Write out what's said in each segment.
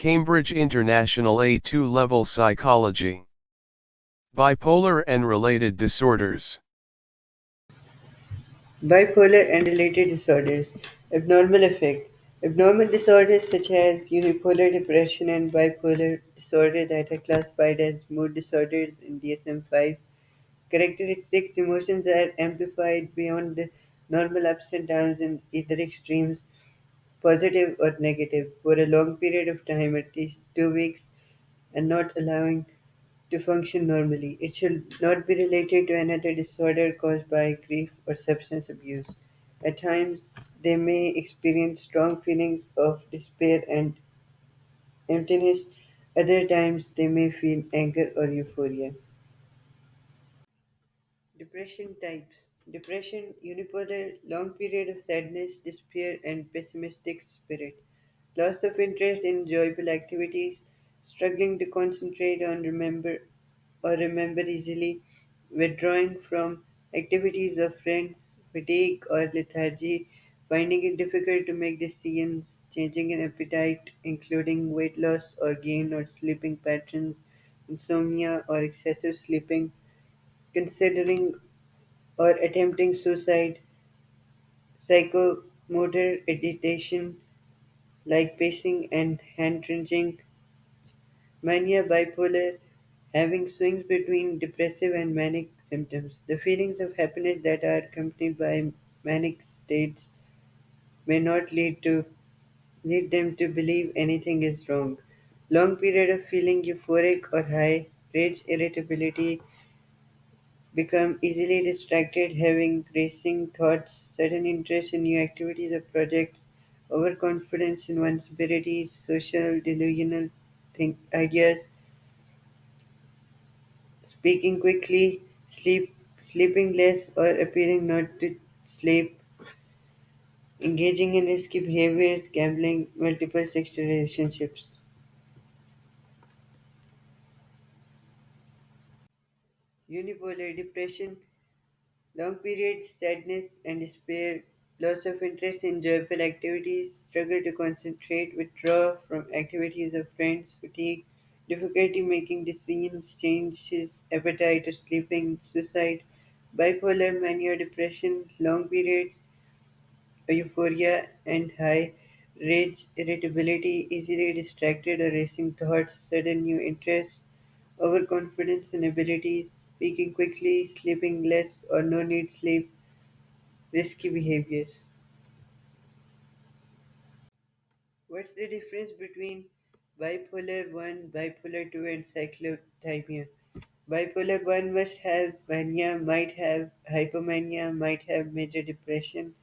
Cambridge International A2 Level Psychology. Bipolar and related disorders. Bipolar and related disorders. Abnormal effect. Abnormal disorders such as unipolar depression and bipolar disorder that are classified as mood disorders in DSM-5. Characteristics: emotions are amplified beyond the normal ups and downs in either extremes, positive or negative, for a long period of time, at least 2 weeks, and not allowing to function normally. It should not be related to another disorder caused by grief or substance abuse. At times, they may experience strong feelings of despair and emptiness. Other times, they may feel anger or euphoria. Depression types. Depression, unipolar, long period of sadness, despair, and pessimistic spirit. Loss of interest in enjoyable activities, struggling to concentrate on remember easily, withdrawing from activities of friends, fatigue or lethargy, finding it difficult to make decisions, changing in appetite, including weight loss or gain or sleeping patterns, insomnia or excessive sleeping, considering or attempting suicide, psychomotor agitation like pacing and hand-wringing, mania bipolar, having swings between depressive and manic symptoms. The feelings of happiness that are accompanied by manic states may not lead them to believe anything is wrong. Long period of feeling euphoric or high, rage, irritability, become easily distracted, having racing thoughts, sudden interest in new activities or projects, overconfidence in one's abilities, social delusional ideas, speaking quickly, sleeping less or appearing not to sleep, engaging in risky behaviors, gambling, multiple sexual relationships. Unipolar depression, long periods, sadness and despair, loss of interest in enjoyable activities, struggle to concentrate, withdraw from activities of friends, fatigue, difficulty making decisions, changes appetite or sleeping, suicide, bipolar mania depression, long periods, euphoria and high, rage, irritability, easily distracted or racing thoughts, sudden new interests, overconfidence in abilities, speaking quickly, sleeping less or no need sleep, risky behaviors. What's the difference between bipolar 1, bipolar 2, and cyclothymic? Bipolar 1 must have mania, might have hypomania, might have major depression.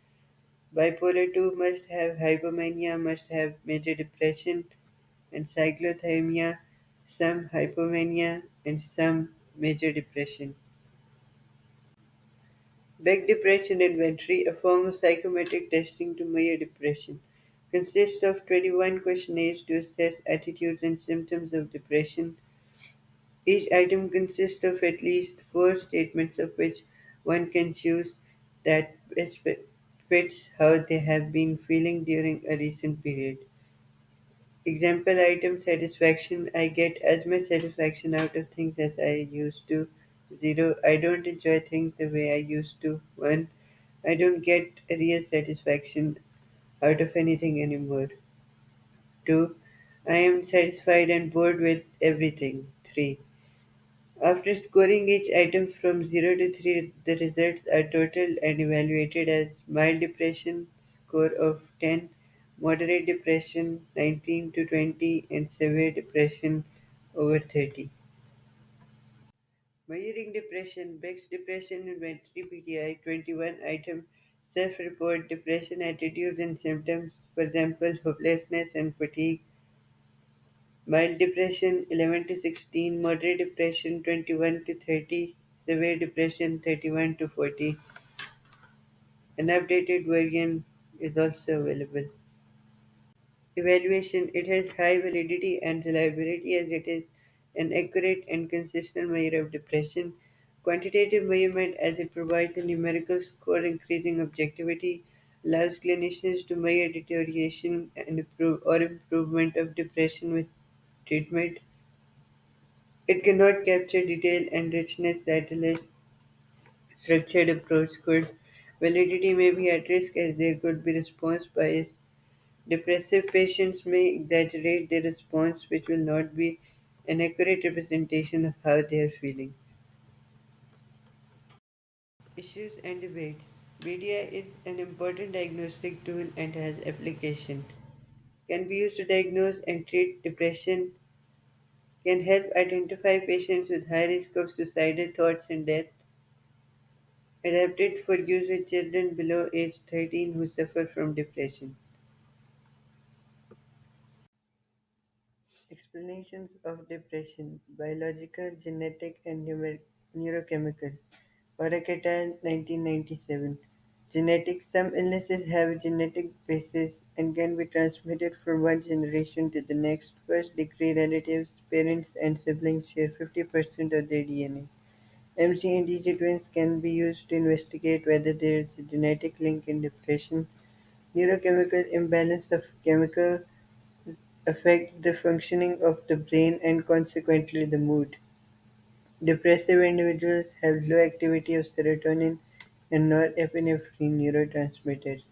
Bipolar 2 must have hypomania, must have major depression, and cyclothymia, some hypomania, and some major depression. Beck Depression Inventory, a form of psychometric testing to measure depression, consists of 21 questionnaires to assess attitudes and symptoms of depression. Each item consists of at least 4 statements, of which one can choose that best fits how they have been feeling during a recent period. Example item: satisfaction. I get as much satisfaction out of things as I used to. 0. I don't enjoy things the way I used to. 1. I don't get real satisfaction out of anything anymore. 2. I am satisfied and bored with everything. 3. After scoring each item from 0 to 3, the results are totaled and evaluated as mild depression score of 10, moderate depression 19 to 20, and severe depression over 30. Measuring depression, Beck's Depression Inventory PDI 21 item self report depression attitudes and symptoms, for example, hopelessness and fatigue. Mild depression 11 to 16, moderate depression 21 to 30, severe depression 31 to 40. An updated version is also available. Evaluation: it has high validity and reliability as it is an accurate and consistent measure of depression. Quantitative measurement, as it provides a numerical score increasing objectivity. allows clinicians to measure deterioration and improvement of depression with treatment. It cannot capture detail and richness that a less structured approach could. Validity may be at risk as there could be response bias. Depressive patients may exaggerate their response, which will not be an accurate representation of how they are feeling. Issues and debates. Media is an important diagnostic tool and has application. Can be used to diagnose and treat depression, can help identify patients with high risk of suicidal thoughts and death, adapted for use with children below age 13 who suffer from depression. Explanations of depression biological, genetic, and neurochemical. Oraketal 1997. Genetics Some illnesses have a genetic basis and can be transmitted from one generation to the next. First degree relatives, parents, and siblings share 50% of their DNA. MC and twins can be used to investigate whether there is a genetic link in depression. Neurochemical imbalance of chemical affect the functioning of the brain and consequently the mood. Depressive individuals have low activity of serotonin and norepinephrine neurotransmitters.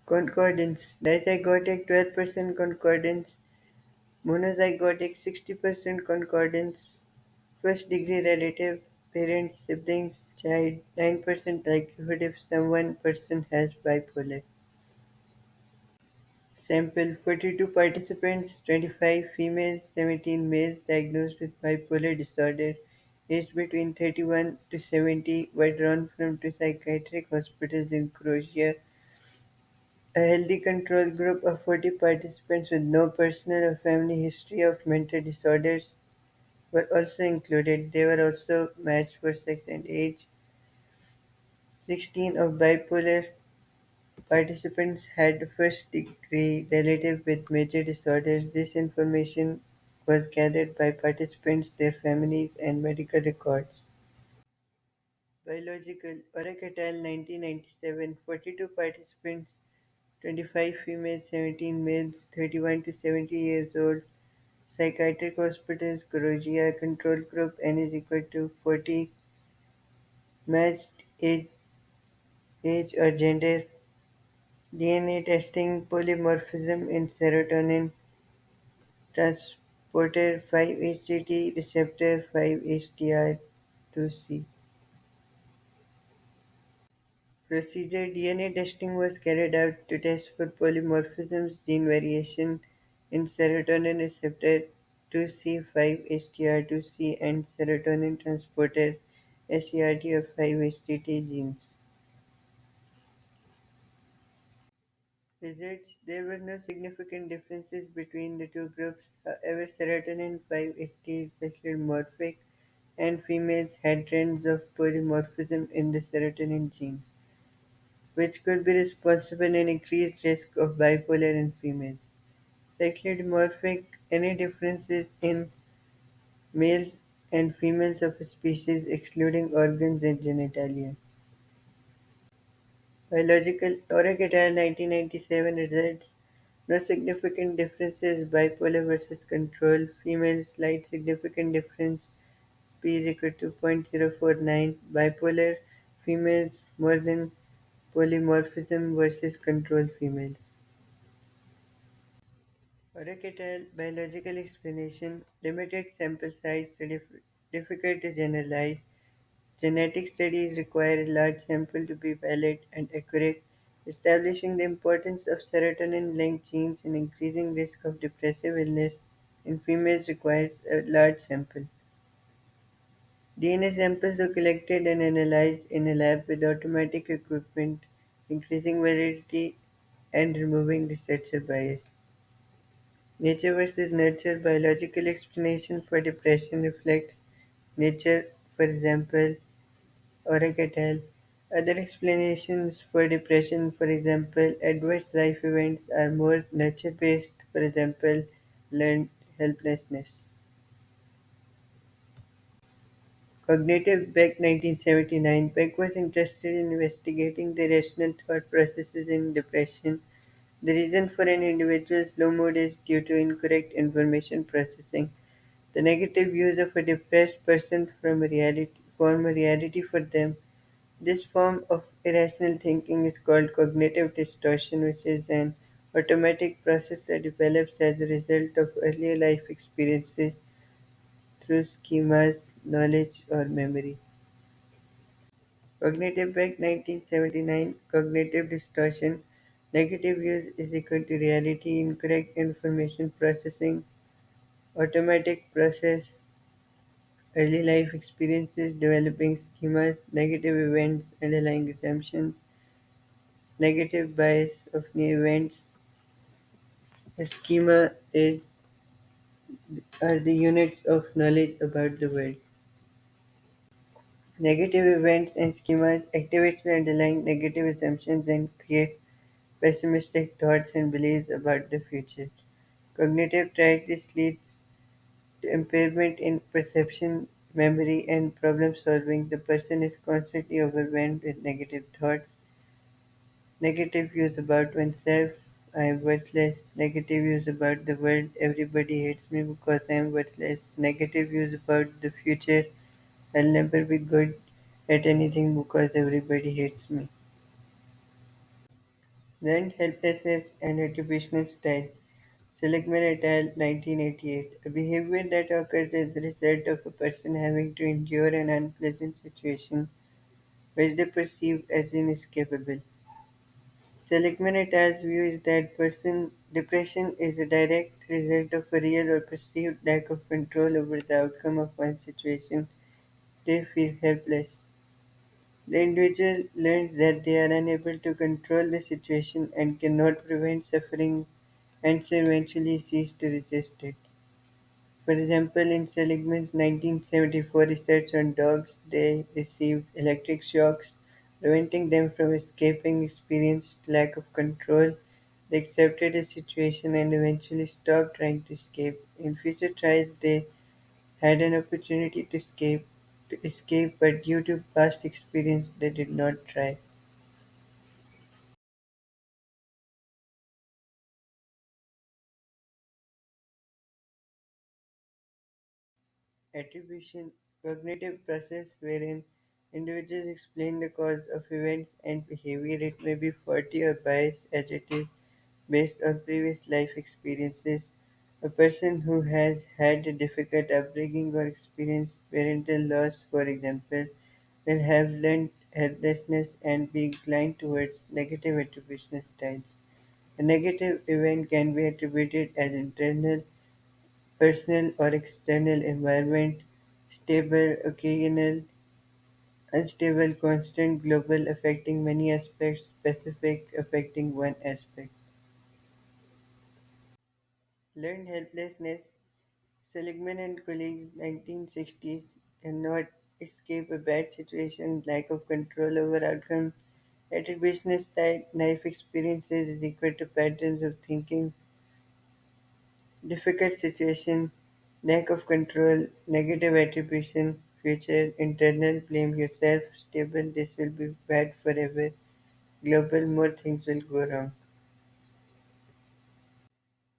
Concordance Dizygotic 12% concordance, monozygotic 60% concordance, first degree relative, parents, siblings, child 9% likelihood if someone person has bipolar. Sample 42 participants, 25 females, 17 males diagnosed with bipolar disorder, aged between 31 to 70, were drawn from two psychiatric hospitals in Croatia. A healthy control group of 40 participants with no personal or family history of mental disorders were also included. They were also matched for sex and age. 16 of bipolar participants had first-degree relatives with major disorders. This information was gathered by participants, their families, and medical records. Biological Oracle 1997 42 participants, 25 females, 17 males, 31 to 70 years old. Psychiatric hospitals, Croatia. Control group N is equal to 40. Matched age or gender. DNA testing polymorphism in serotonin transporter 5-HTT receptor 5-HTR2C. Procedure DNA testing was carried out to test for polymorphisms gene variation in serotonin receptor 2C 5-HTR2C and serotonin transporter SERT of 5-HTT genes. Results There were no significant differences between the two groups. However, serotonin 5-HT is sexually morphic, and females had trends of polymorphism in the serotonin genes, which could be responsible in increased risk of bipolar in females. Sexually dimorphic any differences in males and females of a species excluding organs and genitalia. Biological Oracle 1997 results no significant differences bipolar versus control. Females slight significant difference p is equal to 0.049. Bipolar females more than polymorphism versus control females. Oracle biological explanation limited sample size so difficult to generalize. Genetic studies require a large sample to be valid and accurate, establishing the importance of serotonin-linked genes in increasing risk of depressive illness in females requires a large sample. DNA samples were collected and analyzed in a lab with automatic equipment, increasing validity and removing researcher bias. Nature versus nurture biological explanation for depression reflects nature, for example, Oracle. Other explanations for depression, for example, adverse life events, are more nature-based, for example, learned helplessness. Cognitive Beck 1979. Beck was interested in investigating the rational thought processes in depression. The reason for an individual's low mood is due to incorrect information processing. The negative views of a depressed person form a reality for them. This form of irrational thinking is called cognitive distortion, which is an automatic process that develops as a result of earlier life experiences through schemas, knowledge, or memory. Cognitive Beck 1979. Cognitive distortion. Negative views is equal to reality, incorrect information processing, automatic process, early life experiences, developing schemas, negative events, underlying assumptions, negative bias of new events. A schema are the units of knowledge about the world. Negative events and schemas activate the underlying negative assumptions and create pessimistic thoughts and beliefs about the future. Cognitive triad this leads to impairment in perception, memory, and problem solving. The person is constantly overwhelmed with negative thoughts, negative views about oneself. I am worthless. Negative views about the world. Everybody hates me because I am worthless. Negative views about the future. I'll never be good at anything because everybody hates me. Learned helplessness and attributional style. Seligman et al. 1988. A behavior that occurs as a result of a person having to endure an unpleasant situation which they perceive as inescapable. Seligman et al.'s view is that depression is a direct result of a real or perceived lack of control over the outcome of one situation. They feel helpless. The individual learns that they are unable to control the situation and cannot prevent suffering and so eventually cease to resist it. For example, in Seligman's 1974 research on dogs, they received electric shocks, preventing them from escaping, experienced lack of control. They accepted the situation and eventually stopped trying to escape. In future tries, they had an opportunity to escape, but due to past experience, they did not try. Attribution: cognitive process wherein individuals explain the cause of events and behavior. It may be faulty or biased as it is based on previous life experiences. A person who has had a difficult upbringing or experienced parental loss, for example, will have learned helplessness and be inclined towards negative attribution styles. A negative event can be attributed as internal, personal, or external environment, stable, occasional, unstable, constant, global, affecting many aspects, specific, affecting one aspect. Learned helplessness. Seligman and colleagues 1960s cannot escape a bad situation, lack of control over outcome, attribution style, life experiences is equal to patterns of thinking, difficult situation, lack of control, negative attribution, future, internal, blame yourself, stable, this will be bad forever, global, more things will go wrong.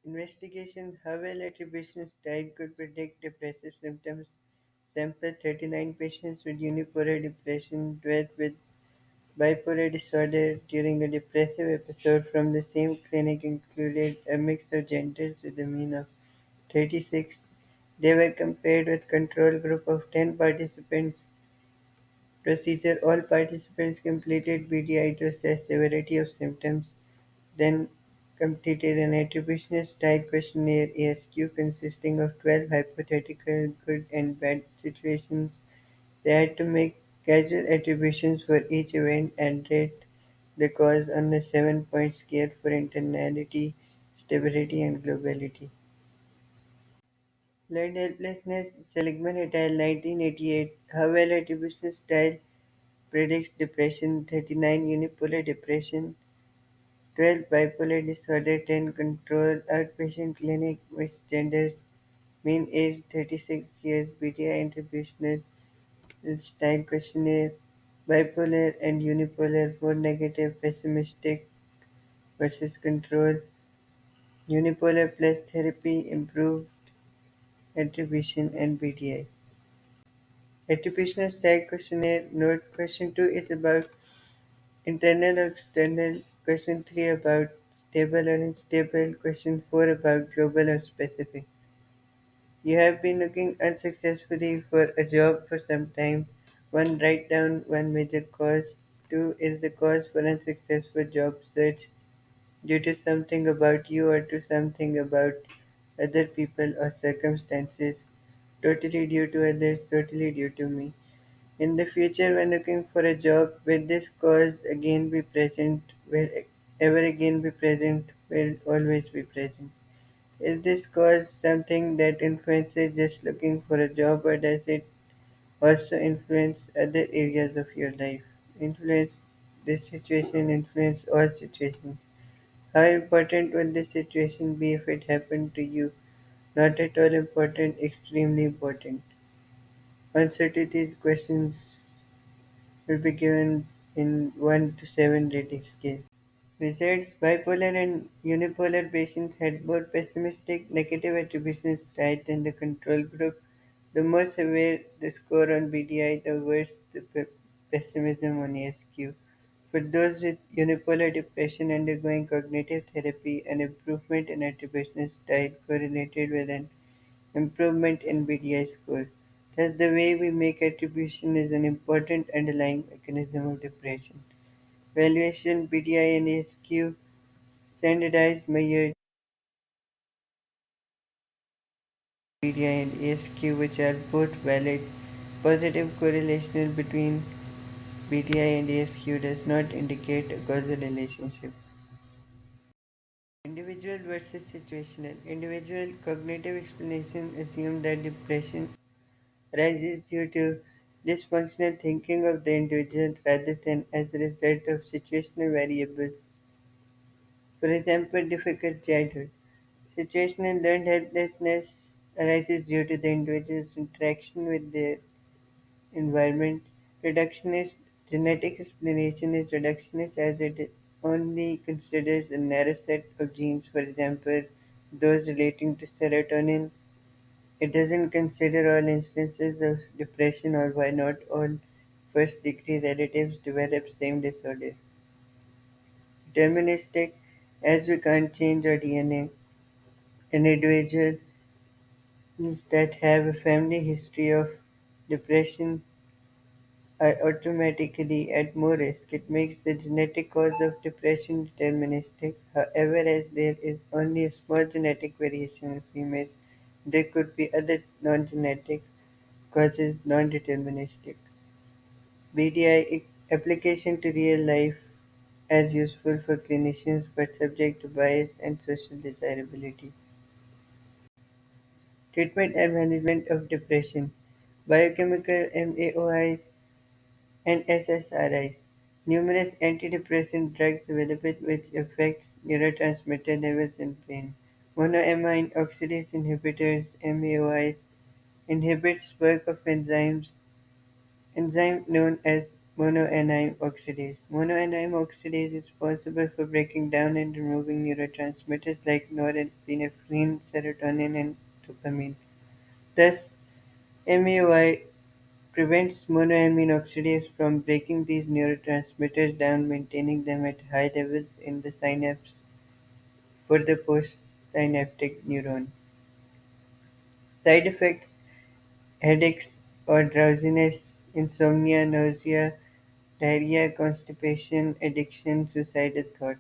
Investigation: how well attribution style could predict depressive symptoms. Sample 39 patients with unipolar depression, 12 with bipolar disorder during a depressive episode from the same clinic included a mix of genders with a mean of 36. They were compared with control group of 10 participants. Procedure: all participants completed BDI to assess severity of symptoms, then completed an attribution-style questionnaire (ASQ) consisting of 12 hypothetical good and bad situations. They had to make casual attributions for each event and rate the cause on a 7-point scale for internality, stability, and globality. Learned helplessness. Seligman et al. 1988. How well attribution style predicts depression. 39 unipolar depression. 12 bipolar disorder. 10 control outpatient clinic. Mixed genders. Mean age 36 years. BDI attributional. style questionnaire, bipolar and unipolar for negative pessimistic versus control, unipolar plus therapy, improved attribution and BDI. Attributional style questionnaire note question 2 is about internal or external, question 3 about stable or unstable, question 4 about global or specific. You have been looking unsuccessfully for a job for some time. 1. Write down one major cause. 2. Is the cause for unsuccessful job search due to something about you or to something about other people or circumstances? Totally due to others, totally due to me. In the future, when looking for a job, will this cause again be present? Will ever again be present? Will always be present? Is this cause something that influences just looking for a job, or does it also influence other areas of your life? Influence this situation, influence all situations. How important will this situation be if it happened to you? Not at all important, extremely important. Answer to these questions will be given in 1 to 7 rating scale. Results: bipolar and unipolar patients had more pessimistic negative attribution style than the control group. The more severe the score on BDI, the worse the pessimism on ASQ. For those with unipolar depression undergoing cognitive therapy, an improvement in attribution style correlated with an improvement in BDI score. Thus, the way we make attribution is an important underlying mechanism of depression. Valuation: BDI and ASQ, standardized measure BDI and ASQ, which are both valid. Positive correlation between BDI and ASQ does not indicate a causal relationship. Individual versus situational. Individual cognitive explanation assume that depression arises due to dysfunctional thinking of the individual rather than as a result of situational variables. For example, difficult childhood. Situational learned helplessness arises due to the individual's interaction with their environment. Reductionist genetic explanation is reductionist as it only considers a narrow set of genes, for example, those relating to serotonin. It doesn't consider all instances of depression or why not all first degree relatives develop same disorder. Deterministic, as we can't change our DNA, an individual that have a family history of depression are automatically at more risk. It makes the genetic cause of depression deterministic. However, as there is only a small genetic variation in females, there could be other non-genetic causes non-deterministic. BDI application to real life as useful for clinicians but subject to bias and social desirability. Treatment and management of depression. Biochemical MAOIs and SSRIs. Numerous antidepressant drugs available which affects neurotransmitter levels in brain. Monoamine oxidase inhibitors (MAOIs) inhibits work of enzyme known as monoamine oxidase. Monoamine oxidase is responsible for breaking down and removing neurotransmitters like norepinephrine, serotonin, and dopamine. Thus, MAOI prevents monoamine oxidase from breaking these neurotransmitters down, maintaining them at high levels in the synapse for the postsynaptic neuron. Side effects: headaches or drowsiness, insomnia, nausea, diarrhea, constipation, addiction, suicidal thoughts.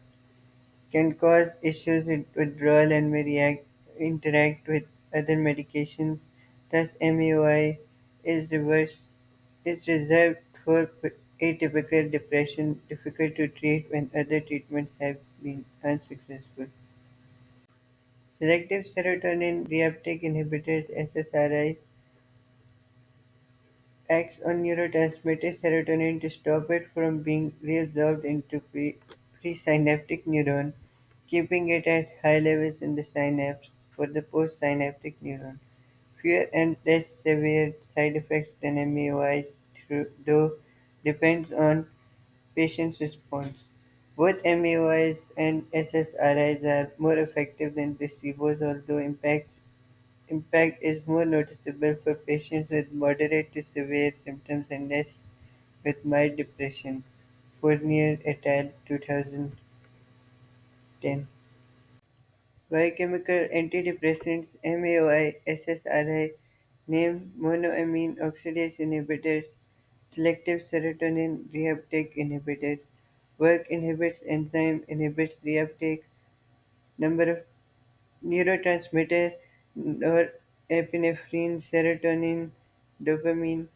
Can cause issues with withdrawal and may interact with other medications. Thus, MAOI is reserved for atypical depression, difficult to treat when other treatments have been unsuccessful. Selective serotonin reuptake inhibitors (SSRIs) acts on neurotransmitter serotonin to stop it from being reabsorbed into presynaptic neuron, keeping it at high levels in the synapse for the postsynaptic neuron. Fewer and less severe side effects than MAOIs, though depends on patient's response. Both MAOIs and SSRIs are more effective than placebos, although impact is more noticeable for patients with moderate to severe symptoms and less with mild depression. Fournier et al. 2010. Biochemical antidepressants MAOI, SSRI, named monoamine oxidase inhibitors, selective serotonin reuptake inhibitors, work inhibits enzyme inhibits reuptake, number of neurotransmitter norepinephrine, serotonin, dopamine,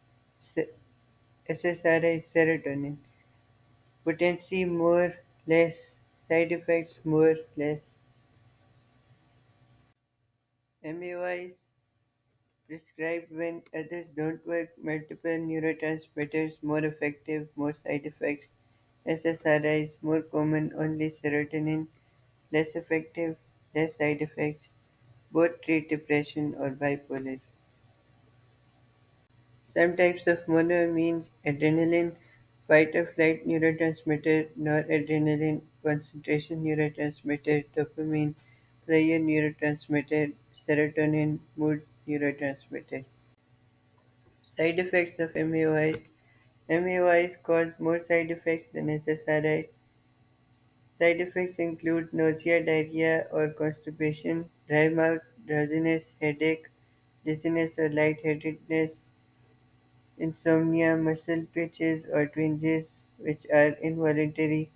SSRI, serotonin, potency more, less, side effects more, less. MAOIs prescribed when others don't work, multiple neurotransmitters more effective, more side effects. SSRIs more common, only serotonin, less effective, less side effects. Both treat depression or bipolar. Some types of monoamines, adrenaline, fight or flight neurotransmitter, noradrenaline, concentration neurotransmitter, dopamine, pleasure neurotransmitter, serotonin, mood neurotransmitter. Side effects of MAOIs. MAOIs cause more side effects than SSRI. Side effects include nausea, diarrhea or constipation, dry mouth, drowsiness, headache, dizziness or lightheadedness, insomnia, muscle twitches or twinges which are involuntary,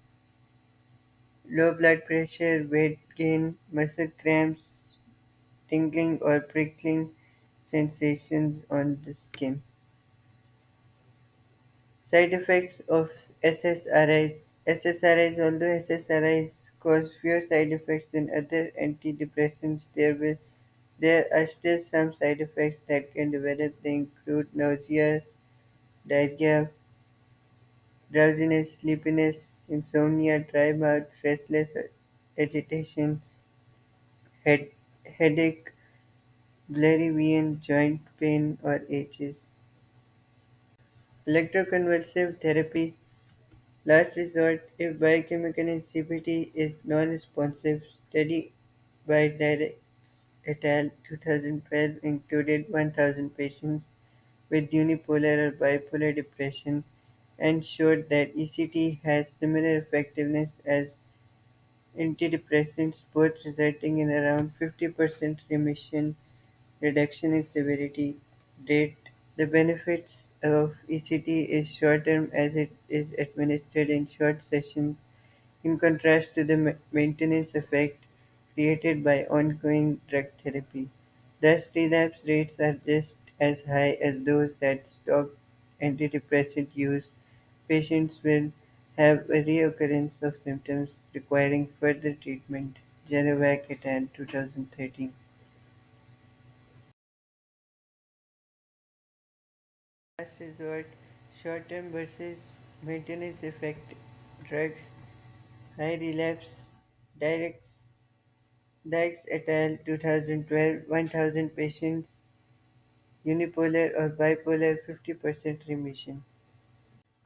low blood pressure, weight gain, muscle cramps, tingling or prickling sensations on the skin. Side effects of SSRIs. SSRIs, although SSRIs cause fewer side effects than other antidepressants, there are still some side effects that can develop. They include nausea, diarrhea, drowsiness, sleepiness, insomnia, dry mouth, restless agitation, head, headache, blurry vision, joint pain, or aches. Electroconvulsive therapy. Last resort, if biochemical instability is non-responsive, study by Dirks et al. 2012 included 1,000 patients with unipolar or bipolar depression and showed that ECT has similar effectiveness as antidepressants, both resulting in around 50% remission reduction in severity rate. The benefits of ECT is short-term as it is administered in short sessions, in contrast to the maintenance effect created by ongoing drug therapy. Thus, relapse rates are just as high as those that stop antidepressant use. Patients will have a reoccurrence of symptoms requiring further treatment. Genovac et al. 2013. Last resort, short-term versus maintenance effect drugs, high relapse, Dirks et al. 2012, 1,000 patients, unipolar or bipolar, 50% remission.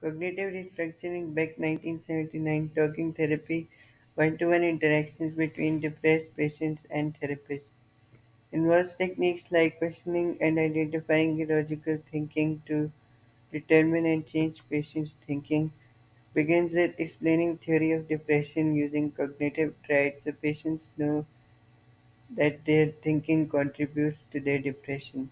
Cognitive restructuring, Beck 1979, talking therapy, one-to-one interactions between depressed patients and therapists. Involves techniques like questioning and identifying illogical thinking to determine and change patients' thinking. Begins with explaining theory of depression using cognitive triads so patients know that their thinking contributes to their depression.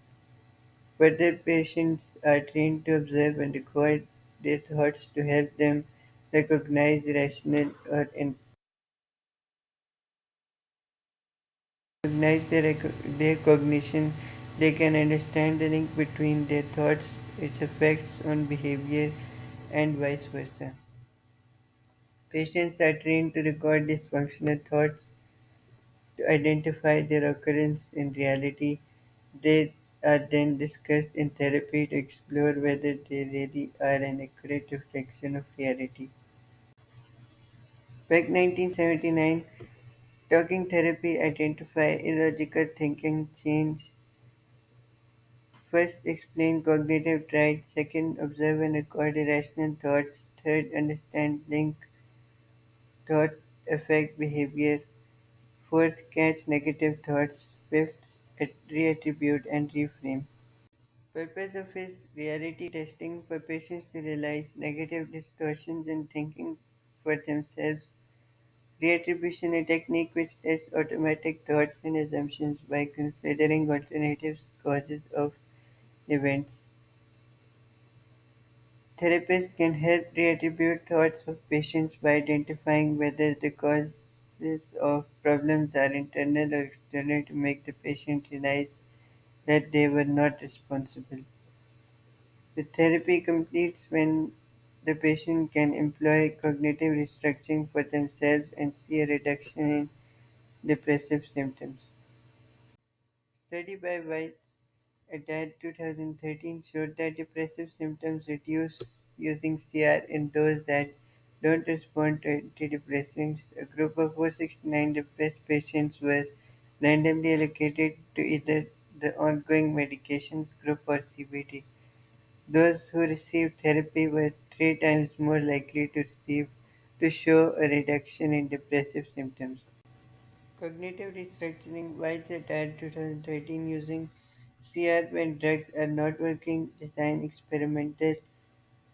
Further, patients are trained to observe and record their thoughts to help them recognize rational or recognize their cognition. They can understand the link between their thoughts, its effects on behavior, and vice versa. Patients are trained to record dysfunctional thoughts to identify their occurrence in reality. They are then discussed in therapy to explore whether they really are an accurate reflection of reality. Back 1979, talking therapy identify illogical thinking, change First, explain cognitive traits. Second, observe and record irrational thoughts. Third, understand link thought affect behavior. Fourth, catch negative thoughts. Fifth, reattribute and reframe. Purpose of his reality testing for patients to realize negative distortions in thinking for themselves. Reattribution, a technique which tests automatic thoughts and assumptions by considering alternative causes of events. Therapists can help reattribute thoughts of patients by identifying whether the causes of problems are internal or external to make the patient realize that they were not responsible. The therapy completes when the patient can employ cognitive restructuring for themselves and see a reduction in depressive symptoms. Study by Weitz et al. 2013 showed that depressive symptoms reduce using CR in those that don't respond to antidepressants. A group of 469 depressed patients were randomly allocated to either the ongoing medications group or CBT. Those who received therapy were three times more likely to show a reduction in depressive symptoms. Cognitive restructuring, Weiss et al. 2013, using CR when drugs are not working, design experimental,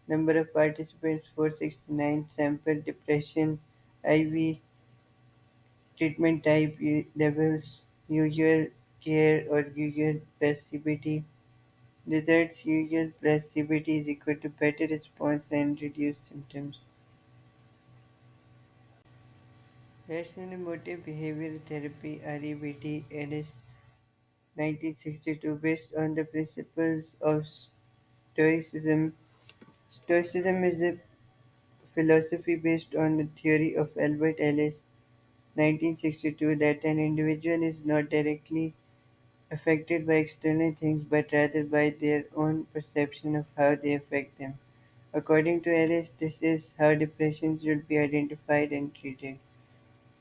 number of participants 469, sample depression, IV, treatment type levels, usual care or usual plus CBT. Results usual plus CBT is equal to better response and reduced symptoms. Rational emotive behavioral therapy (REBT) Ellis 1962 based on the principles of Stoicism. Stoicism is a philosophy based on the theory of Albert Ellis 1962 that an individual is not directly affected by external things but rather by their own perception of how they affect them. According to Ellis, this is how depression should be identified and treated.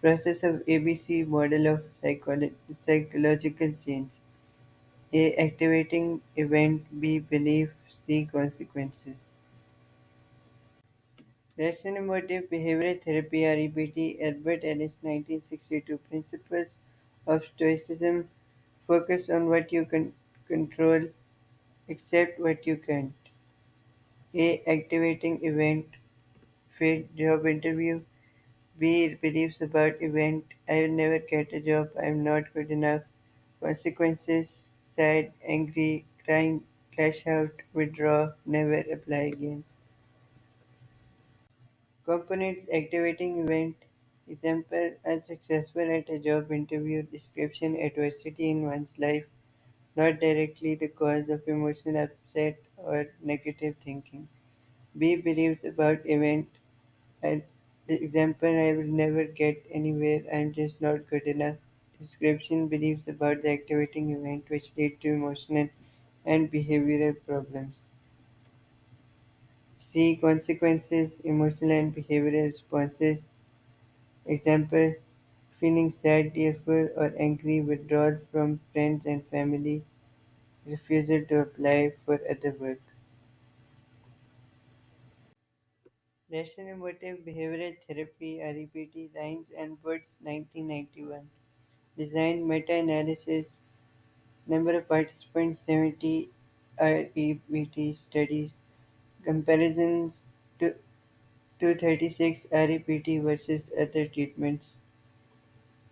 Process of ABC model of psychological change. A. Activating event. B. Belief. C. Consequences. Rational emotive behavioral therapy (REBT) Albert Ellis 1962 Principles of Stoicism focus on what you can control, accept what you can't. A. Activating event. Failed job interview. B. Beliefs about event. I will never get a job. I am not good enough. Consequences. Sad, angry, crying, clash out, withdraw, never apply again. Components activating event. Example unsuccessful at a job interview. Description adversity in one's life, not directly the cause of emotional upset or negative thinking. B. Beliefs about event. And example I will never get anywhere. I am just not good enough. Description beliefs about the activating event which lead to emotional and behavioral problems. C. Consequences, emotional and behavioral responses. Example, feeling sad, tearful, or angry, withdrawal from friends and family, refusal to apply for other work. Rational Emotive Behavioral Therapy (REBT) Lines and Woods 1991. Design meta-analysis. Number of participants 70. REBT studies. Comparisons to 236 REBT versus other treatments.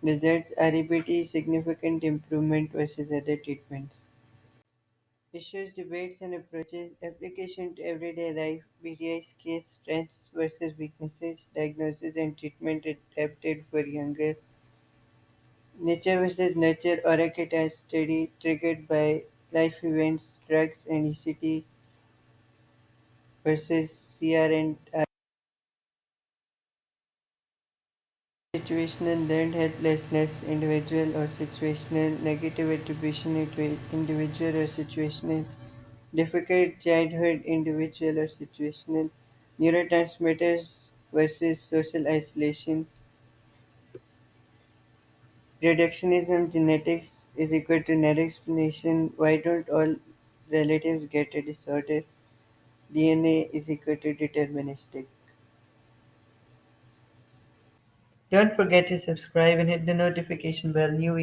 Results REBT significant improvement versus other treatments. Issues, debates and approaches. Application to everyday life. BDI's case strengths versus weaknesses. Diagnosis and treatment adapted for younger. Nature versus nurture. Oracata study triggered by life events, drugs and ECT versus CR and situational learned helplessness, individual or situational, negative attribution, individual or situational, difficult childhood, individual or situational, neurotransmitters versus social isolation, reductionism, genetics is equal to narrow explanation, why don't all relatives get a disorder, DNA is equal to deterministic. Don't forget to subscribe and hit the notification bell. New